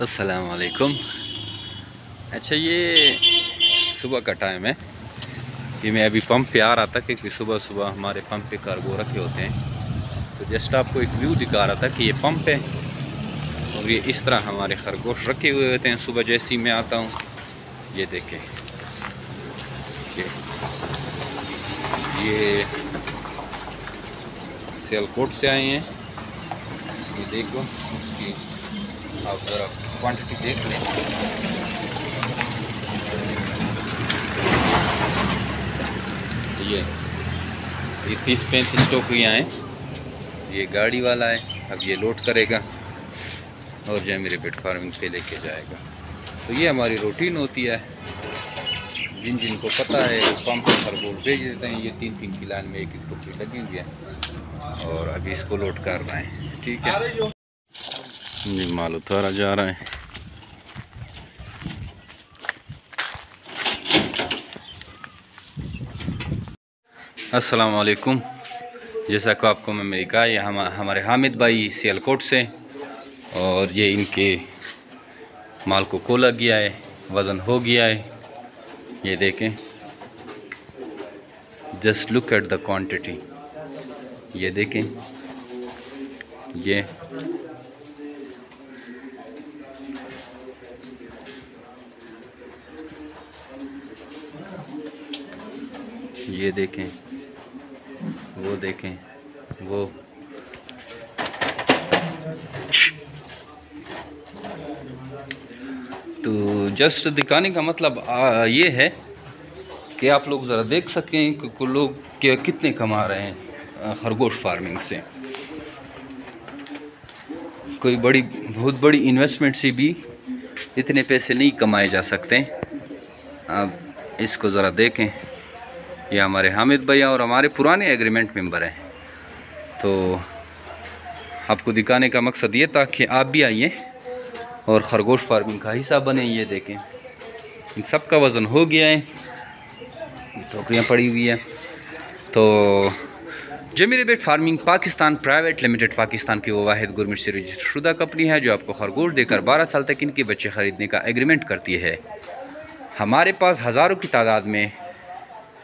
अस्सलाम वालेकुम। अच्छा, ये सुबह का टाइम है। ये मैं अभी पंप पे आ रहा था क्योंकि सुबह सुबह हमारे पंप पे कार्गो रखे होते हैं। तो जस्ट आपको एक व्यू दिखा रहा था कि ये पंप है और ये इस तरह हमारे खरगोश रखे हुए होते हैं। सुबह जैसे ही मैं आता हूँ, ये देखें, ये सियालकोट से आए हैं। ये देखो, उसकी आप ज़रा क्वांटिटी देख लें। ये 30-35 टोकरियाँ हैं। ये गाड़ी वाला है, अब ये लोड करेगा और जो है मेरे पेट फार्मिंग पे लेके जाएगा। तो ये हमारी रूटीन होती है। जिन जिनको पता है पंप पर खरगोश भेज देते हैं। ये 3-3 की लाइन में एक टोकरी लगी हुई है और अभी इसको लोड कर रहे हैं। ठीक है, ये माल उतारा जा रहा है। अस्सलाम वालेकुम। जैसा कि आपको मैं मेरी कहा, ये हमारे हामिद भाई सियालकोट से, और ये इनके माल को खोला गया है, वज़न हो गया है। ये देखें, just look at the quantity. ये देखें, ये देखें, वो देखें, वो तो जस्ट दिखाने का मतलब ये है कि आप लोग ज़रा देख सकें कि लोग कितने कमा रहे हैं खरगोश फार्मिंग से। कोई बहुत बड़ी इन्वेस्टमेंट से भी इतने पैसे नहीं कमाए जा सकते। अब इसको ज़रा देखें। ये हमारे हामिद भैया और हमारे पुराने एग्रीमेंट मेंबर हैं। तो आपको दिखाने का मकसद ये था कि आप भी आइए और ख़रगोश फार्मिंग का हिस्सा बने। ये देखें, इन सब का वज़न हो गया है, टोकरियाँ पड़ी हुई है। तो Jameel bait farming Pakistan private limited Pakistan की वो वाहिद गवर्नमेंट से रजिस्टर्ड शुदा कंपनी है जो आपको खरगोश देकर 12 साल तक इनके बच्चे ख़रीदने का एग्रीमेंट करती है। हमारे पास हज़ारों की तादाद में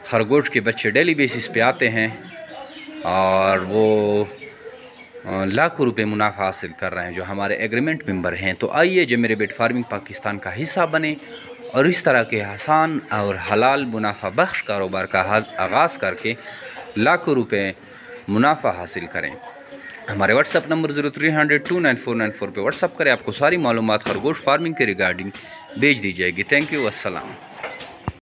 खरगोश के बच्चे डेली बेसिस पे आते हैं और वो लाखों रुपए मुनाफा हासिल कर रहे हैं जो हमारे एग्रीमेंट मेंबर हैं। तो आइए जमील बेट फार्मिंग पाकिस्तान का हिस्सा बने और इस तरह के आसान और हलाल मुनाफा बख्श कारोबार का आगाज़ करके लाखों रुपए मुनाफा हासिल करें। हमारे व्हाट्सअप नंबर 0300-29494 पे व्हाट्सअप करें। आपको सारी मालूमात खरगोश फार्मिंग के रिगार्डिंग भेज दी जाएगी। थैंक यू, अस्सलाम।